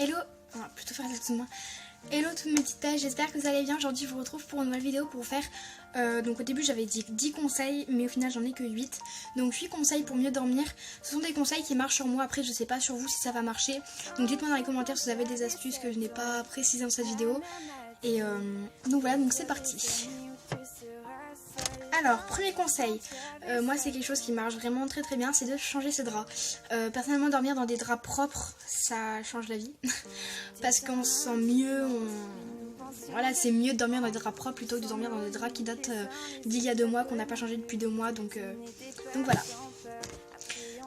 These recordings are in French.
Hello, plutôt faire exactement. Hello toutes mes petites tâches, j'espère que vous allez bien. Aujourd'hui je vous retrouve pour une nouvelle vidéo pour vous faire donc au début j'avais dit 10 conseils mais au final j'en ai que 8. Donc 8 conseils pour mieux dormir. Ce sont des conseils qui marchent sur moi, après je sais pas sur vous si ça va marcher. Donc dites-moi dans les commentaires si vous avez des astuces que je n'ai pas précisées dans cette vidéo. Et donc voilà, donc c'est parti. Alors, premier conseil, moi c'est quelque chose qui marche vraiment très très bien, c'est de changer ses draps. Personnellement, dormir dans des draps propres, ça change la vie. Parce qu'on se sent mieux, voilà, c'est mieux de dormir dans des draps propres plutôt que de dormir dans des draps qui datent d'il y a 2 mois, qu'on n'a pas changé depuis 2 mois, donc voilà.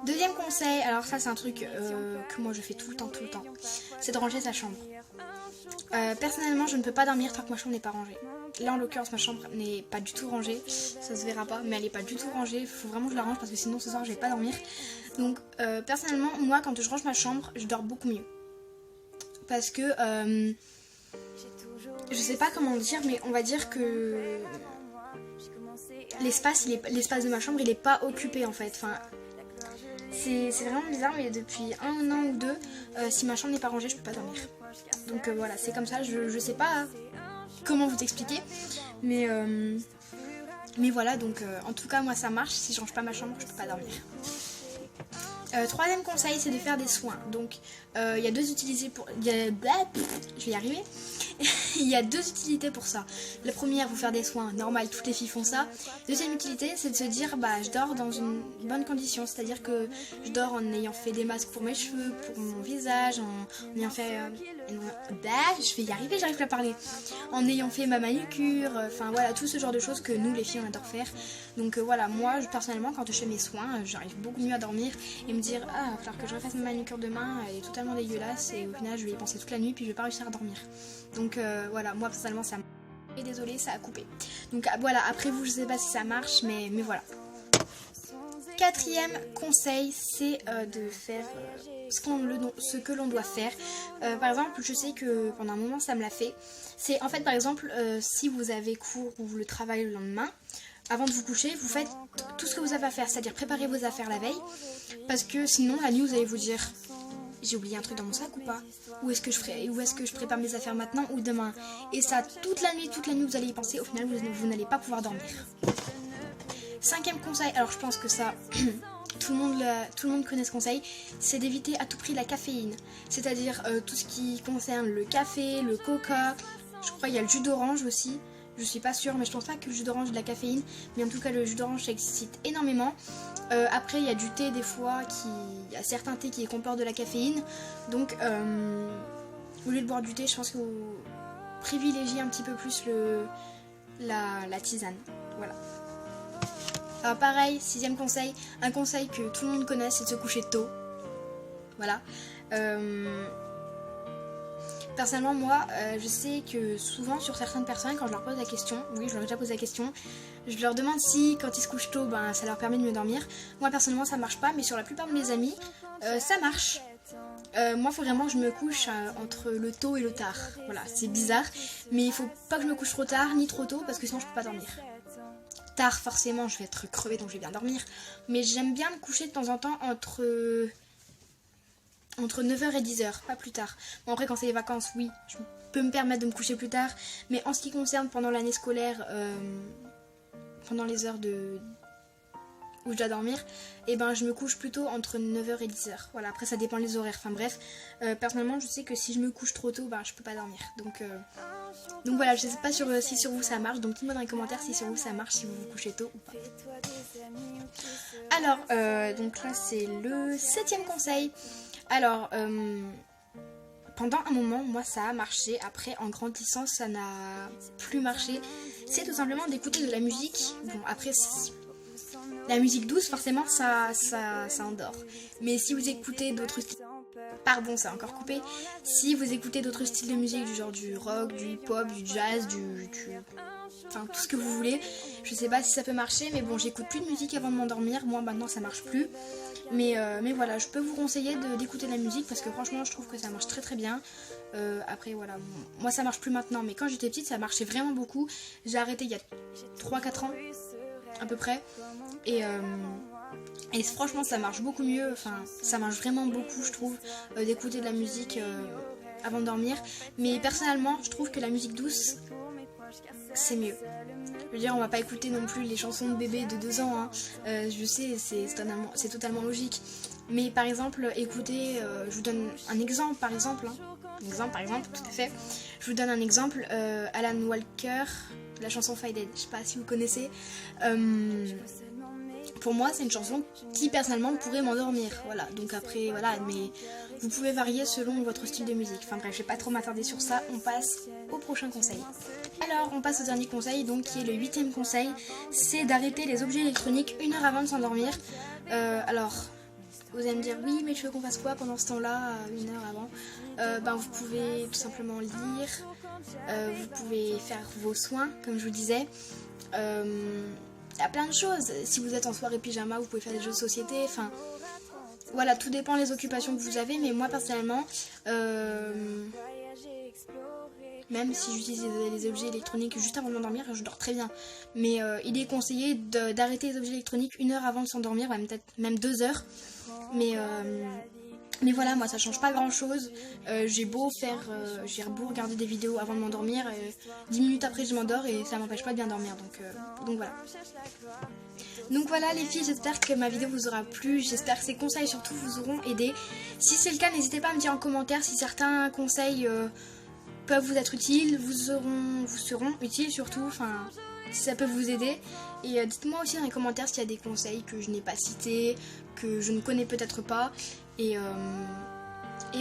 Deuxième conseil, alors ça c'est un truc que moi je fais tout le temps, c'est de ranger sa chambre. Personnellement je ne peux pas dormir tant que ma chambre n'est pas rangée. Là en l'occurrence ma chambre n'est pas du tout rangée, ça se verra pas, mais elle n'est pas du tout rangée, il faut vraiment que je la range parce que sinon ce soir je vais pas dormir. Donc personnellement moi quand je range ma chambre je dors beaucoup mieux. Parce que je sais pas comment dire, mais on va dire que l'espace de ma chambre il est pas occupé en fait. Enfin, c'est vraiment bizarre, mais depuis 1 an ou 2, si ma chambre n'est pas rangée, je peux pas dormir. Donc voilà, c'est comme ça, je sais pas comment vous expliquer, mais voilà, donc en tout cas, moi ça marche, si je range pas ma chambre, je peux pas dormir. Troisième conseil, c'est de faire des soins. Donc il y a deux utilités pour... je vais y arriver. Il y a 2 utilités pour ça. La première, vous faire des soins, normal, toutes les filles font ça. Deuxième utilité, c'est de se dire, bah je dors dans une bonne condition. C'est-à-dire que je dors en ayant fait des masques pour mes cheveux, pour mon visage, en ayant fait... je vais y arriver, j'arrive pas à parler. En ayant fait ma manucure, enfin voilà, tout ce genre de choses que nous les filles on adore faire. Donc voilà, moi personnellement quand je fais mes soins, j'arrive beaucoup mieux à dormir et me dire, ah, il va falloir que je refasse ma manucure demain, elle est totalement dégueulasse et au final je vais y penser toute la nuit puis je vais pas réussir à dormir. Donc voilà, moi personnellement ça marche. Et désolée, ça a coupé. Donc voilà, après vous je sais pas si ça marche, mais voilà. Quatrième conseil, c'est de faire ce que l'on doit faire. Par exemple, je sais que pendant un moment ça me l'a fait. C'est en fait par exemple, si vous avez cours ou le travail le lendemain, avant de vous coucher, vous faites tout ce que vous avez à faire, c'est-à-dire préparer vos affaires la veille. Parce que sinon, la nuit, vous allez vous dire, j'ai oublié un truc dans mon sac ou pas? Où est-ce que je prépare mes affaires maintenant ou demain? Et ça, toute la nuit, vous allez y penser. Au final, vous n'allez pas pouvoir dormir. 5e conseil, alors je pense que ça, tout le monde connaît ce conseil, c'est d'éviter à tout prix la caféine. C'est-à-dire tout ce qui concerne le café, le coca, je crois qu'il y a le jus d'orange aussi. Je suis pas sûre, mais je pense pas que le jus d'orange ait de la caféine. Mais en tout cas, le jus d'orange ça excite énormément. Après, il y a du thé des fois, il y a certains thés qui comportent de la caféine. Donc, au lieu de boire du thé, je pense que vous privilégiez un petit peu plus la tisane. Voilà. Alors pareil, 6e conseil, un conseil que tout le monde connaît, c'est de se coucher tôt. Voilà. Personnellement, moi, je sais que souvent sur certaines personnes, quand je leur pose la question, oui, je leur ai déjà posé la question, je leur demande si quand ils se couchent tôt, ben, ça leur permet de mieux dormir. Moi, personnellement, ça marche pas, mais sur la plupart de mes amis, ça marche. Moi, il faut vraiment que je me couche entre le tôt et le tard. Voilà, c'est bizarre, mais il faut pas que je me couche trop tard ni trop tôt, parce que sinon je peux pas dormir. Tard, forcément, je vais être crevée, donc je vais bien dormir. Mais j'aime bien me coucher de temps en temps entre 9h et 10h, pas plus tard. Bon après quand c'est les vacances, oui, je peux me permettre de me coucher plus tard. Mais en ce qui concerne pendant l'année scolaire, pendant les heures où je dois dormir, et ben je me couche plutôt entre 9h et 10h. Voilà, après ça dépend les horaires, enfin bref. Personnellement je sais que si je me couche trop tôt, ben je peux pas dormir. Donc voilà, je sais pas si sur vous ça marche, donc dites-moi dans les commentaires si sur vous ça marche, si vous vous couchez tôt ou pas. Alors, donc là c'est le 7e conseil. Alors, pendant un moment, moi ça a marché. Après, en grandissant, ça n'a plus marché. C'est tout simplement d'écouter de la musique. Bon, après, la musique douce, forcément, ça endort. Mais si vous écoutez d'autres styles... Pardon, ça a encore coupé. Si vous écoutez d'autres styles de musique, du genre du rock, du hip-hop, du jazz, enfin, tout ce que vous voulez. Je sais pas si ça peut marcher, mais bon, j'écoute plus de musique avant de m'endormir. Moi, maintenant, ça marche plus. Mais voilà, je peux vous conseiller d'écouter de la musique parce que franchement, je trouve que ça marche très très bien. Après, voilà, moi, ça marche plus maintenant, mais quand j'étais petite, ça marchait vraiment beaucoup. J'ai arrêté il y a 3-4 ans, à peu près. Et franchement, ça marche beaucoup mieux. Enfin, ça marche vraiment beaucoup, je trouve, d'écouter de la musique avant de dormir. Mais personnellement, je trouve que la musique douce, c'est mieux. Je veux dire, on va pas écouter non plus les chansons de bébé de 2 ans. Hein. Je sais, c'est totalement logique. Mais par exemple, écoutez, je vous donne un exemple par exemple. Hein. Tout à fait. Je vous donne un exemple. Alan Walker, la chanson Faded. Je sais pas si vous connaissez. Pour moi, c'est une chanson qui personnellement pourrait m'endormir. Voilà. Donc après, voilà. Mais vous pouvez varier selon votre style de musique. Enfin bref, je vais pas trop m'attarder sur ça. On passe au prochain conseil. Alors, on passe au dernier conseil, donc qui est le 8e conseil. C'est d'arrêter les objets électroniques 1 heure avant de s'endormir. Alors, vous allez me dire, oui, mais tu veux qu'on fasse quoi pendant ce temps-là, 1 heure avant? Vous pouvez tout simplement lire. Vous pouvez faire vos soins, comme je vous disais. Il y a plein de choses. Si vous êtes en soirée pyjama, vous pouvez faire des jeux de société. Enfin, voilà, tout dépend des occupations que vous avez. Mais moi, personnellement, même si j'utilise les objets électroniques juste avant de m'endormir, je dors très bien. Mais il est conseillé d'arrêter les objets électroniques 1 heure avant de s'endormir, peut-être même 2 heures. Mais voilà, moi ça change pas grand chose. J'ai beau regarder des vidéos avant de m'endormir, 10 minutes après je m'endors et ça m'empêche pas de bien dormir. Donc voilà. Donc voilà les filles, j'espère que ma vidéo vous aura plu. J'espère que ces conseils surtout vous auront aidé. Si c'est le cas, n'hésitez pas à me dire en commentaire si certains conseils peuvent vous être utiles, vous seront utiles surtout. Enfin, si ça peut vous aider. Et dites-moi aussi dans les commentaires s'il y a des conseils que je n'ai pas cités, que je ne connais peut-être pas. Et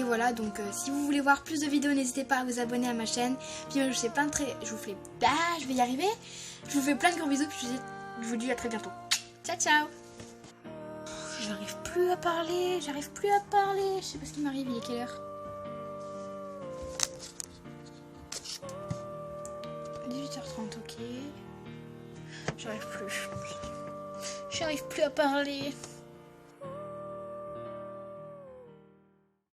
voilà, donc si vous voulez voir plus de vidéos, n'hésitez pas à vous abonner à ma chaîne. Puis je fais plein de je vais y arriver. Je vous fais plein de gros bisous, puis je vous dis à très bientôt. Ciao ciao. J'arrive plus à parler. Je sais pas ce qui m'arrive, il est quelle heure? 18h30, ok. J'arrive plus à parler.